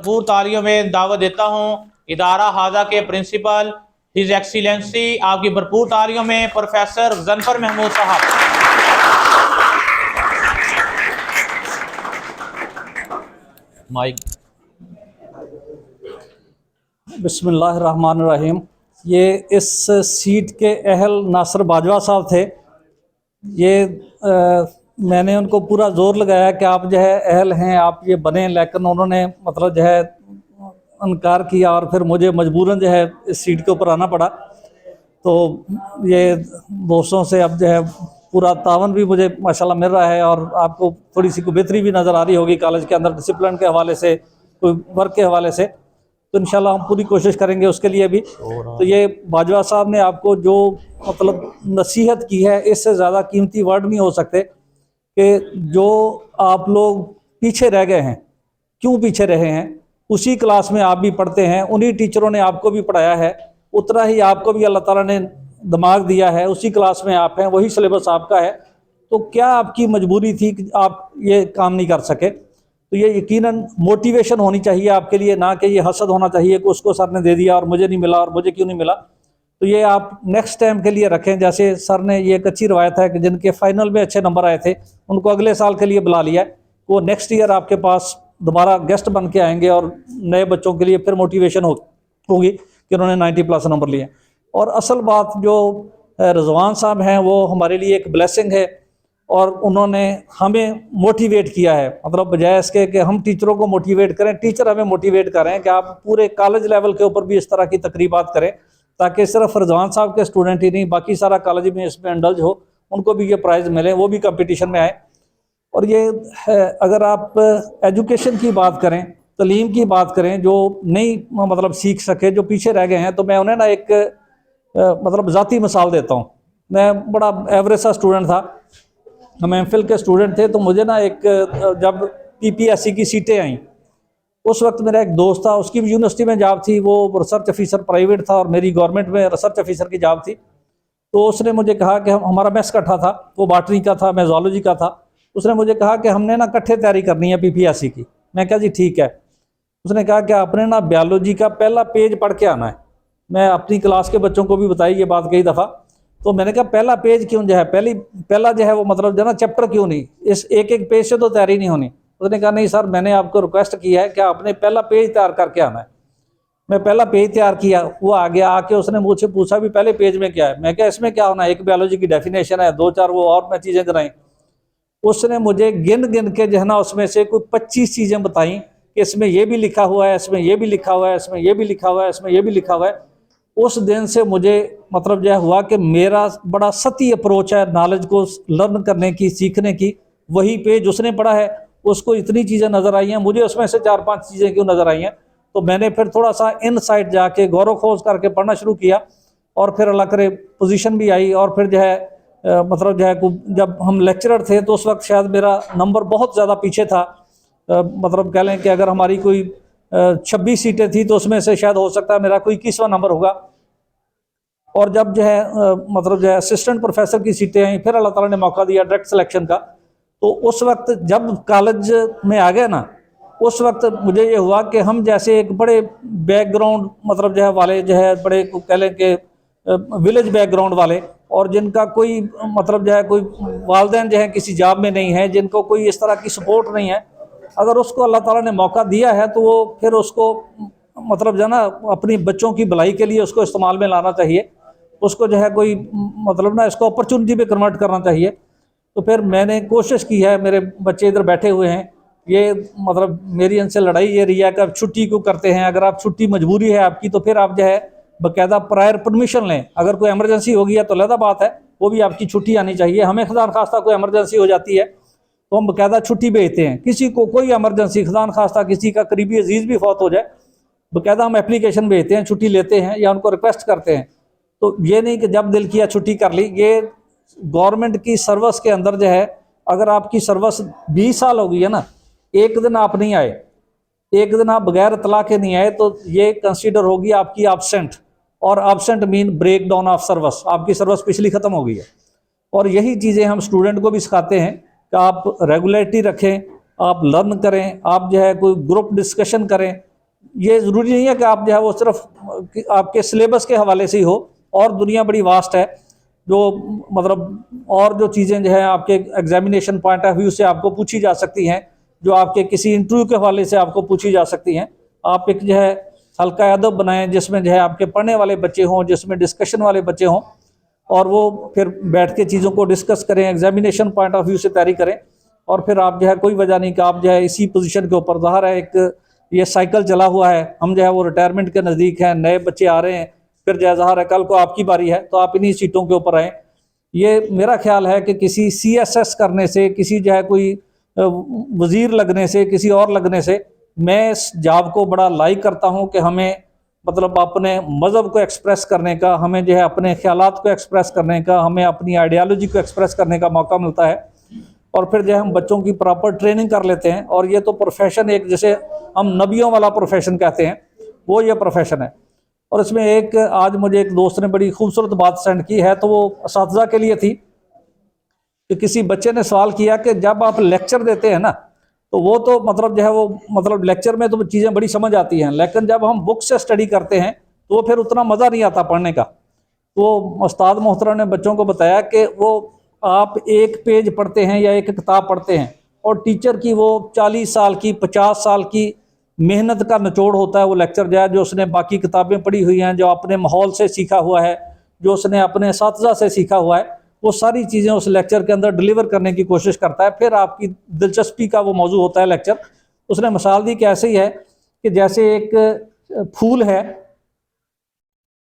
भरपूर तालियों में दावत देता हूँ इदारा हाजा के प्रिंसिपल हिज एक्सीलेंसी, आपकी भरपूर तालियों में प्रोफेसर ज़नफर महमूद साहब। माइक। बिस्मिल्लाहिर्रहमानिर्रहीम। ये इस सीट के अहल नासिर बाजवा साहब थे। ये मैंने उनको पूरा जोर लगाया कि आप जो है अहल हैं, आप ये बने, लेकिन उन्होंने मतलब जो है इनकार किया और फिर मुझे मजबूरन जो है इस सीट के ऊपर आना पड़ा। तो ये दोस्तों से अब जो है पूरा तावन भी मुझे माशाल्लाह मिल रहा है और आपको थोड़ी सी कोई बेहतरी भी नज़र आ रही होगी कॉलेज के अंदर, डिसिप्लिन के हवाले से, कोई वर्क के हवाले से। तो इंशाल्लाह हम पूरी कोशिश करेंगे उसके लिए भी। तो ये बाजवा साहब ने आपको जो मतलब नसीहत की है, इससे ज़्यादा कीमती वर्ड नहीं हो सकते कि जो आप लोग पीछे रह गए हैं, क्यों पीछे रहे हैं। उसी क्लास में आप भी पढ़ते हैं, उन्हीं टीचरों ने आपको भी पढ़ाया है, उतना ही आपको भी अल्लाह ताला ने दिमाग दिया है, उसी क्लास में आप हैं, वही सिलेबस आपका है। तो क्या आपकी मजबूरी थी कि आप ये काम नहीं कर सके। तो ये यकीनन मोटिवेशन होनी चाहिए आपके लिए, ना कि ये हसद होना चाहिए कि उसको सर ने दे दिया और मुझे नहीं मिला और मुझे क्यों नहीं मिला। तो ये आप नेक्स्ट टाइम के लिए रखें। जैसे सर ने ये एक अच्छी रवायत है कि जिनके फाइनल में अच्छे नंबर आए थे उनको अगले साल के लिए बुला लिया, वो नेक्स्ट ईयर आपके पास दोबारा गेस्ट बन के आएंगे और नए बच्चों के लिए फिर मोटिवेशन होगी कि उन्होंने 90+ नंबर लिए। और असल बात जो रिजवान साहब हैं वो हमारे लिए एक ब्लेसिंग है और उन्होंने हमें मोटिवेट किया है। मतलब बजाय इसके कि हम टीचरों को मोटिवेट करें, टीचर हमें मोटिवेट करें कि आप पूरे कॉलेज लेवल के ऊपर भी इस तरह की तकरीबात करें, ताकि सिर्फ रिजवान साहब के स्टूडेंट ही नहीं, बाकी सारा कॉलेज में इसमें इंडल्ज हो, उनको भी ये प्राइज़ मिले, वो भी कंपटीशन में आए। और ये अगर आप एजुकेशन की बात करें, तालीम की बात करें, जो नहीं मतलब सीख सके, जो पीछे रह गए हैं, तो मैं उन्हें ना एक मतलब ज़ाती मिसाल देता हूँ। मैं बड़ा एवरेज सा स्टूडेंट था, हम एमफिल के स्टूडेंट थे। तो मुझे ना एक जब पीपीएससी की सीटें आईं, उस वक्त मेरा एक दोस्त था, उसकी भी यूनिवर्सिटी में जॉब थी, वो रिसर्च ऑफिसर प्राइवेट था और मेरी गवर्नमेंट में रिसर्च ऑफिसर की जॉब थी। तो उसने मुझे कहा कि हमारा मैथ्स इकट्ठा था, वो बॉटनी का था, मैं जूलॉजी का था। उसने मुझे कहा कि हमने ना इकट्ठे तैयारी करनी है पीपीएससी की। मैं कहा जी ठीक है। उसने कहा कि आपने ना बायोलॉजी का पहला पेज पढ़ के आना है। मैं अपनी क्लास के बच्चों को भी बताई ये बात कई दफ़ा। तो मैंने कहा पहला पेज क्यों जो है, पहला जो है वो मतलब जो ना चैप्टर क्यों नहीं, इस एक एक पेज से तो तैयारी नहीं होनी। उसने कहा नहीं सर, मैंने आपको रिक्वेस्ट किया है कि आपने पहला पेज तैयार करके आना है। मैं पहला पेज तैयार किया, वो आ गया, आके उसने मुझसे पूछा भी पहले पेज में क्या है। मैं क्या इसमें क्या होना है, एक बायोलॉजी की डेफिनेशन है, 2-4 वो और मैं चीज़ें कराई। उसने मुझे गिन गिन के जो है ना उसमें से कोई 25 चीज़ें बताई कि इसमें ये भी लिखा हुआ है, इसमें ये भी लिखा हुआ है, इसमें ये भी लिखा हुआ है, इसमें ये भी लिखा हुआ है। उस दिन से मुझे मतलब जो हुआ कि मेरा बड़ा सती अप्रोच है नॉलेज को लर्न करने की, सीखने की। वही पेज उसने पढ़ा है, उसको इतनी चीज़ें नज़र आई हैं, मुझे उसमें से 4-5 चीज़ें क्यों नज़र आई हैं। तो मैंने फिर थोड़ा सा इन साइड जाके गौर खोज करके पढ़ना शुरू किया और फिर अल्लाह करे पोजीशन भी आई। और फिर जो है मतलब जो है जब हम लेक्चरर थे तो उस वक्त शायद मेरा नंबर बहुत ज़्यादा पीछे था। मतलब कह लें कि अगर हमारी कोई 26 सीटें थी तो उसमें से शायद हो सकता है मेरा कोई 21वां नंबर होगा। और जब जो है मतलब जो है असिस्टेंट प्रोफेसर की सीटें आई, फिर अल्लाह ताला ने मौका दिया डायरेक्ट सिलेक्शन का। तो उस वक्त जब कॉलेज में आ गए ना, उस वक्त मुझे ये हुआ कि हम जैसे एक बड़े बैकग्राउंड मतलब जो है वाले जो है बड़े कह लें कि विलेज बैकग्राउंड वाले, और जिनका कोई मतलब जो है कोई वालदैन जो है किसी जॉब में नहीं है, जिनको कोई इस तरह की सपोर्ट नहीं है, अगर उसको अल्लाह ताला ने मौका दिया है तो वो फिर उसको मतलब जो है ना अपनी बच्चों की भलाई के लिए उसको इस्तेमाल में लाना चाहिए। उसको जो है कोई मतलब ना इसको अपॉर्चुनिटी में कन्वर्ट करना चाहिए। तो फिर मैंने कोशिश की है, मेरे बच्चे इधर बैठे हुए हैं, ये मतलब मेरी इनसे लड़ाई ये रही है कि आप छुट्टी क्यों करते हैं। अगर आप छुट्टी मजबूरी है आपकी तो फिर आप जो है बाकायदा प्रायर परमिशन लें। अगर कोई एमरजेंसी हो गई है तो अलग बात है, वो भी आपकी छुट्टी आनी चाहिए। हमें खुदा खास्ता कोई एमरजेंसी हो जाती है तो हम बाकायदा छुट्टी भेजते हैं। किसी को कोई एमरजेंसी खुदा खास्ता किसी का करीबी अजीज़ भी फौत हो जाए, बाकायदा हम एप्लीकेशन भेजते हैं, छुट्टी लेते हैं या उनको रिक्वेस्ट करते हैं। तो ये नहीं कि जब दिल किया छुट्टी कर ली। ये गवर्नमेंट की सर्विस के अंदर जो है, अगर आपकी सर्विस 20 साल हो गई है ना, एक दिन आप नहीं आए, एक दिन आप बगैर इतला के नहीं आए, तो ये कंसीडर होगी आपकी एब्सेंट। और absent mean break down of service, आपकी सर्विस पिछली ख़त्म हो गई है। और यही चीज़ें हम स्टूडेंट को भी सिखाते हैं कि आप रेगुलरिटी रखें, आप लर्न करें, आप जो है कोई ग्रुप डिस्कशन करें, ये ज़रूरी नहीं है कि आप जो है वो सिर्फ आपके सिलेबस के हवाले से ही हो, और दुनिया बड़ी वास्ट है, जो मतलब और जो चीज़ें जो है आपके एग्जामिनेशन पॉइंट ऑफ व्यू से आपको पूछी जा सकती हैं, जो आपके किसी इंटरव्यू के हवाले से आपको पूछी जा सकती हैं। आप एक जो है हल्का अदब बनाएं जिसमें जो है आपके पढ़ने वाले बच्चे हों, जिसमें डिस्कशन वाले बच्चे हों, और वो फिर बैठ के चीज़ों को डिस्कस करें, एग्जामिनेशन पॉइंट ऑफ व्यू से तैयारी करें। और फिर आप जो है कोई वजह नहीं कि आप जो है इसी पोजीशन के ऊपर, ज़ाहिर है एक ये साइकिल चला हुआ है, हम जो है वो रिटायरमेंट के नज़दीक हैं, नए बच्चे आ रहे हैं, फिर जो है ज़ाहिर है कल को आपकी बारी है तो आप इन्हीं सीटों के ऊपर आएँ। ये मेरा ख्याल है कि किसी CSS करने से, किसी जो है कोई वज़ीर लगने से, किसी और लगने से, मैं इस जॉब को बड़ा लाइक करता हूँ कि हमें मतलब अपने मज़हब को एक्सप्रेस करने का, हमें जो है अपने ख्यालात को एक्सप्रेस करने का, हमें अपनी आइडियालॉजी को एक्सप्रेस करने का मौका मिलता है। और फिर जो है हम बच्चों की प्रॉपर ट्रेनिंग कर लेते हैं, और ये तो प्रोफेशन एक, जैसे हम नबियों वाला प्रोफेशन कहते हैं, वो ये प्रोफेशन है। और इसमें एक आज मुझे एक दोस्त ने बड़ी खूबसूरत बात सेंड की है, तो वो असातिज़ा के लिए थी कि किसी बच्चे ने सवाल किया कि जब आप लेक्चर देते हैं ना, तो वो तो मतलब जो है वो मतलब लेक्चर में तो चीज़ें बड़ी समझ आती हैं, लेकिन जब हम बुक से स्टडी करते हैं तो फिर उतना मज़ा नहीं आता पढ़ने का। तो उस्ताद मोहतरम ने बच्चों को बताया कि वो आप एक पेज पढ़ते हैं या एक किताब पढ़ते हैं, और टीचर की वो 40 साल की 50 साल की मेहनत का निचोड़ होता है वो लेक्चर जो है, जो उसने बाकी किताबें पढ़ी हुई हैं, जो अपने माहौल से सीखा हुआ है, जो उसने अपने असातिज़ा से सीखा हुआ है, वो सारी चीज़ें उस लेक्चर के अंदर डिलीवर करने की कोशिश करता है। फिर आपकी दिलचस्पी का वो मौजू होता है लेक्चर। उसने मिसाल दी कि ऐसे ही है कि जैसे एक फूल है,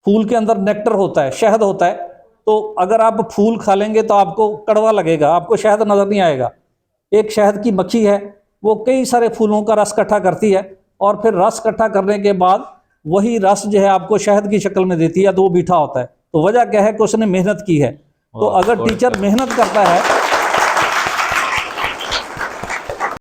फूल के अंदर नेक्टर होता है, शहद होता है, तो अगर आप फूल खा लेंगे तो आपको कड़वा लगेगा, आपको शहद नज़र नहीं आएगा। एक शहद की मक्खी है, वो कई सारे फूलों का रस इकट्ठा करती है, और फिर रस इकट्ठा करने के बाद वही रस जो है आपको शहद की शक्ल में देती है, तो वो मीठा होता है। तो वजह क्या है कि उसने मेहनत की है। तो अगर टीचर मेहनत करता है